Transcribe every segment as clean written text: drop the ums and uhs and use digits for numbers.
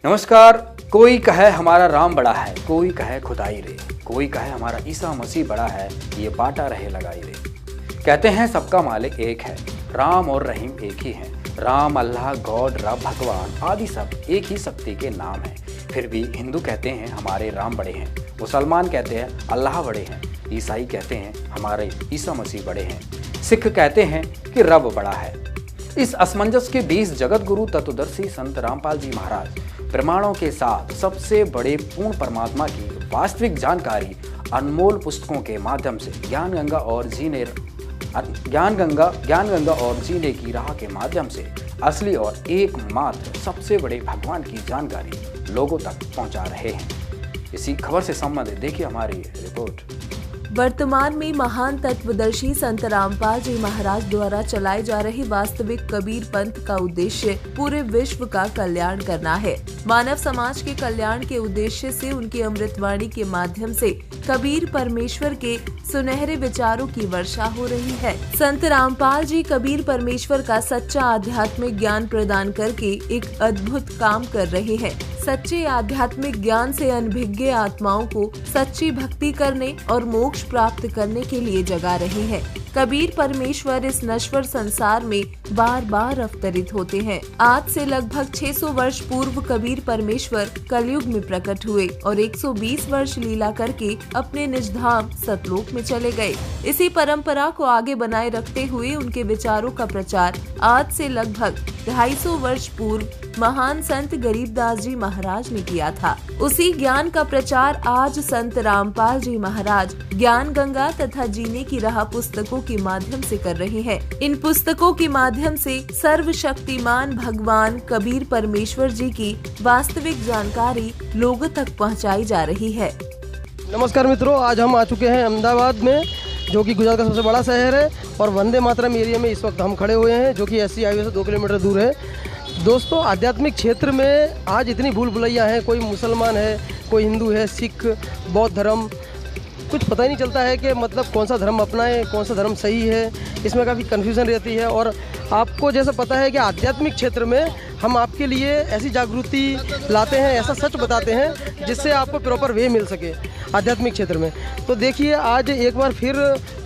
नमस्कार। कोई कहे हमारा राम बड़ा है, कोई कहे खुदाई रे, कोई कहे हमारा ईसा मसीह बड़ा है, ये बाटा रहे लगाई रे। कहते हैं सबका मालिक एक है, राम और रहीम एक ही हैं। राम, अल्लाह, गॉड, रब, भगवान आदि सब एक ही शक्ति के नाम हैं। फिर भी हिंदू कहते हैं हमारे राम बड़े हैं, मुसलमान कहते हैं अल्लाह बड़े हैं, ईसाई कहते हैं हमारे ईसा मसीह बड़े हैं, सिख कहते हैं कि रब बड़ा है। इस असमंजस के बीच जगत गुरु तत्वदर्शी संत रामपाल जी महाराज प्रमाणों के साथ सबसे बड़े पूर्ण परमात्मा की वास्तविक जानकारी अनमोल पुस्तकों के माध्यम से ज्ञान गंगा और जीने की राह के माध्यम से असली और एकमात्र सबसे बड़े भगवान की जानकारी लोगों तक पहुंचा रहे हैं। इसी खबर से संबंधित देखिए हमारी रिपोर्ट। वर्तमान में महान तत्वदर्शी संत रामपाल जी महाराज द्वारा चलाए जा रहे वास्तविक कबीर पंथ का उद्देश्य पूरे विश्व का कल्याण करना है। मानव समाज के कल्याण के उद्देश्य से उनकी अमृतवाणी के माध्यम से कबीर परमेश्वर के सुनहरे विचारों की वर्षा हो रही है। संत रामपाल जी कबीर परमेश्वर का सच्चा आध्यात्मिक ज्ञान प्रदान करके एक अद्भुत काम कर रहे हैं। सच्चे आध्यात्मिक ज्ञान से अनभिज्ञ आत्माओं को सच्ची भक्ति करने और मोक्ष प्राप्त करने के लिए जगा रहे हैं। कबीर परमेश्वर इस नश्वर संसार में बार बार अवतरित होते हैं। आज से लगभग 600 वर्ष पूर्व कबीर परमेश्वर कलयुग में प्रकट हुए और 120 वर्ष लीला करके अपने निज धाम सतलोक में चले गए। इसी परंपरा को आगे बनाए रखते हुए उनके विचारों का प्रचार आज से लगभग 250 वर्ष पूर्व महान संत गरीबदास जी महाराज ने किया था। उसी ज्ञान का प्रचार आज संत रामपाल जी महाराज ज्ञान गंगा तथा जीने की राह पुस्तकों के माध्यम से कर रहे हैं। इन पुस्तकों के माध्यम से सर्वशक्तिमान भगवान कबीर परमेश्वर जी की वास्तविक जानकारी लोगों तक पहुंचाई जा रही है। नमस्कार मित्रों, आज हम आ चुके हैं अहमदाबाद में, जो कि गुजरात का सबसे बड़ा शहर है, और वंदे मातरम एरिया में इस वक्त हम खड़े हुए हैं, जो कि एससी हाईवे से 2 किलोमीटर दूर है। दोस्तों, आध्यात्मिक क्षेत्र में आज इतनी भूल भुलैया हैं। कोई मुसलमान है, कोई हिंदू है, सिख, बौद्ध धर्म, कुछ पता ही नहीं चलता है कि मतलब कौन सा धर्म अपनाएं, कौन सा धर्म सही है। इसमें काफ़ी कन्फ्यूज़न रहती है। और आपको जैसा पता है कि आध्यात्मिक क्षेत्र में हम आपके लिए ऐसी जागृति लाते हैं, ऐसा सच बताते हैं जिससे आपको प्रॉपर वे मिल सके आध्यात्मिक क्षेत्र में। तो देखिए, आज एक बार फिर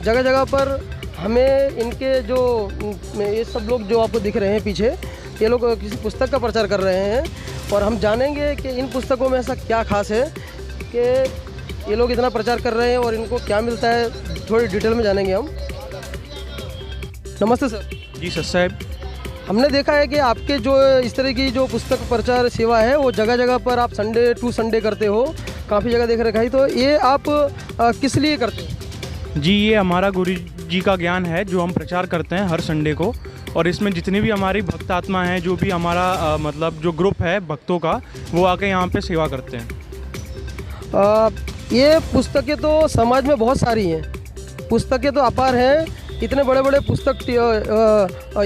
जगह जगह पर हमें इनके जो ये सब लोग जो आपको दिख रहे हैं पीछे, ये लोग किसी पुस्तक का प्रचार कर रहे हैं, और हम जानेंगे कि इन पुस्तकों में ऐसा क्या खास है कि ये लोग इतना प्रचार कर रहे हैं और इनको क्या मिलता है। थोड़ी डिटेल में जानेंगे हम। नमस्ते सर। जी सर साहब। हमने देखा है कि आपके जो इस तरह की जो पुस्तक प्रचार सेवा है, वो जगह जगह पर आप संडे टू संडे करते हो, काफ़ी जगह देख रखा है। तो ये आप किस लिए करते हैं? जी, ये हमारा गुरु जी का ज्ञान है जो हम प्रचार करते हैं हर संडे को, और इसमें जितनी भी हमारी भक्त आत्मा हैं, जो भी हमारा मतलब जो ग्रुप है भक्तों का, वो आके यहाँ पे सेवा करते हैं। ये पुस्तकें तो समाज में बहुत सारी हैं, पुस्तकें तो अपार हैं। इतने बड़े बड़े पुस्तक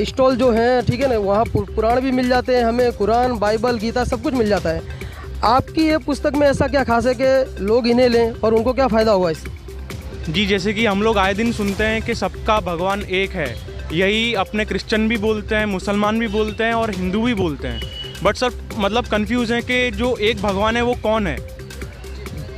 स्टॉल जो हैं, ठीक है ना, वहाँ पुराण भी मिल जाते हैं हमें, कुरान, बाइबल, गीता सब कुछ मिल जाता है। आपकी ये पुस्तक में ऐसा क्या खास है कि लोग इन्हें लें और उनको क्या फ़ायदा होगा इससे? जी, जैसे कि हम लोग आए दिन सुनते हैं कि सबका भगवान एक है। यही अपने क्रिश्चियन भी बोलते हैं, मुसलमान भी बोलते हैं और हिंदू भी बोलते हैं। बट सर मतलब कंफ्यूज हैं कि जो एक भगवान है वो कौन है।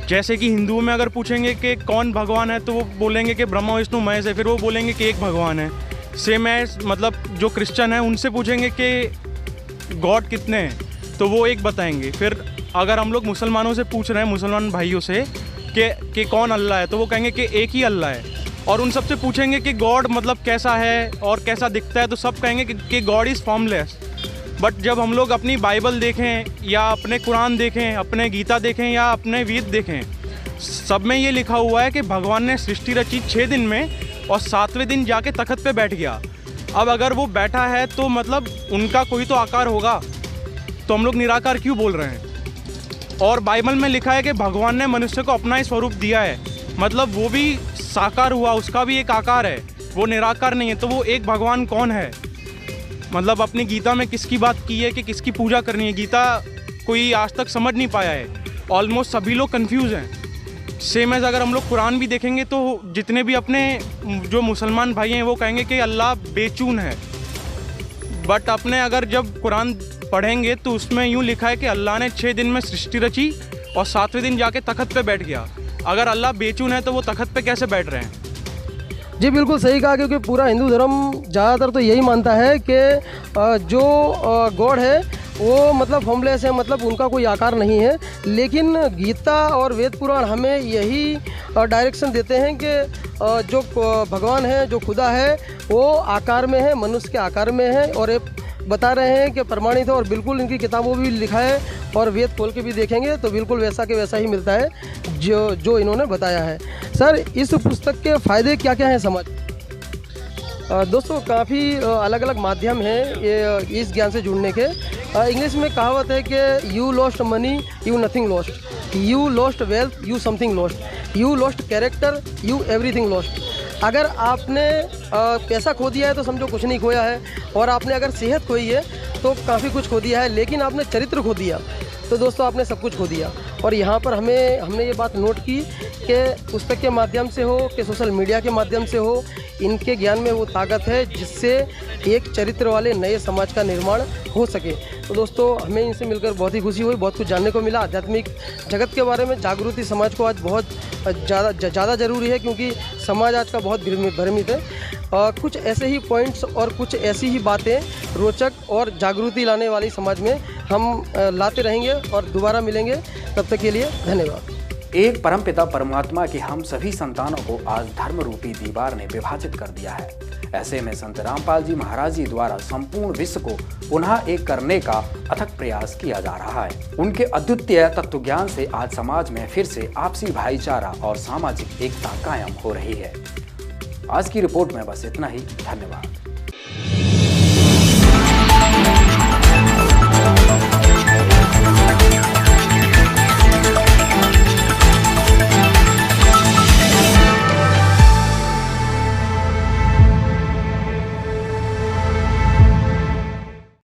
जैसे कि हिंदुओं में अगर पूछेंगे कि कौन भगवान है, तो वो बोलेंगे कि ब्रह्मा विष्णु महेश है, फिर वो बोलेंगे कि एक भगवान है। सेम है मतलब जो क्रिश्चियन है, उनसे पूछेंगे कि गॉड कितने हैं, तो वो एक बताएंगे। फिर अगर हम लोग मुसलमानों से पूछ रहे हैं, मुसलमान भाइयों से कि कौन अल्लाह है, तो वो कहेंगे कि एक ही अल्लाह है। और उन सब से पूछेंगे कि गॉड मतलब कैसा है और कैसा दिखता है, तो सब कहेंगे कि गॉड इज़ फॉर्मलेस। बट जब हम लोग अपनी बाइबल देखें या अपने कुरान देखें, अपने गीता देखें या अपने वेद देखें, सब में ये लिखा हुआ है कि भगवान ने सृष्टि रची 6 दिन में और 7वें दिन जाके तख्त पे बैठ गया। अब अगर वो बैठा है तो मतलब उनका कोई तो आकार होगा, तो हम लोग निराकार क्यों बोल रहे हैं? और बाइबल में लिखा है कि भगवान ने मनुष्य को अपना ही स्वरूप दिया है, मतलब वो भी साकार हुआ, उसका भी एक आकार है, वो निराकार नहीं है। तो वो एक भगवान कौन है? मतलब अपनी गीता में किसकी बात की है कि किसकी पूजा करनी है? गीता कोई आज तक समझ नहीं पाया है। ऑलमोस्ट सभी लोग कंफ्यूज हैं। सेम एज अगर हम लोग कुरान भी देखेंगे तो जितने भी अपने जो मुसलमान भाई हैं वो कहेंगे कि अल्लाह बेचून है। बट अपने अगर जब कुरान पढ़ेंगे तो उसमें यूँ लिखा है कि अल्लाह ने 6 दिन में सृष्टि रची और 7वें दिन जाके तख्त पे बैठ गया। अगर अल्लाह बेचून है तो वो तख्त पे कैसे बैठ रहे हैं? जी बिल्कुल सही कहा, क्योंकि पूरा हिंदू धर्म ज़्यादातर तो यही मानता है कि जो गॉड है वो मतलब फॉर्मलेस है, मतलब उनका कोई आकार नहीं है। लेकिन गीता और वेद पुराण हमें यही डायरेक्शन देते हैं कि जो भगवान है, जो खुदा है, वो आकार में है, मनुष्य के आकार में है। और ये बता रहे हैं कि प्रमाणित है और बिल्कुल इनकी किताबों में भी लिखा है और वेद खोल के भी देखेंगे तो बिल्कुल वैसा के वैसा ही मिलता है जो इन्होंने बताया है। सर, इस पुस्तक के फ़ायदे क्या क्या हैं समाज? दोस्तों, काफ़ी अलग अलग माध्यम हैं ये इस ज्ञान से जुड़ने के। इंग्लिश में कहावत है कि you lost money, you nothing lost, you lost wealth, you something lost, you lost character, you everything lost. अगर आपने पैसा खो दिया है तो समझो कुछ नहीं खोया है, और आपने अगर सेहत खोई है तो काफ़ी कुछ खो दिया है। लेकिन आपने चरित्र खो दिया तो दोस्तों आपने सब कुछ खो दिया। और यहाँ पर हमने ये बात नोट की कि पुस्तक के माध्यम से हो कि सोशल मीडिया के माध्यम से हो, इनके ज्ञान में वो ताकत है जिससे एक चरित्र वाले नए समाज का निर्माण हो सके। तो दोस्तों, हमें इनसे मिलकर बहुत ही खुशी हुई, बहुत कुछ जानने को मिला। आध्यात्मिक जगत के बारे में जागृति समाज को आज बहुत ज़्यादा ज़रूरी है, क्योंकि समाज आज का बहुत भ्रमित है। कुछ ऐसे ही पॉइंट्स और कुछ ऐसी ही बातें रोचक और जागृति लाने वाली समाज में हम लाते रहेंगे और दोबारा मिलेंगे। तब तक के लिए धन्यवाद। एक परमपिता परमात्मा की हम सभी संतानों को आज धर्म रूपी दीवार ने विभाजित कर दिया है। ऐसे में संत रामपाल जी महाराज जी द्वारा संपूर्ण विश्व को पुनः एक करने का अथक प्रयास किया जा रहा है। उनके अद्वितीय तत्व ज्ञान से आज समाज में फिर से आपसी भाईचारा और सामाजिक एकता कायम हो रही है। आज की रिपोर्ट में बस इतना ही। धन्यवाद।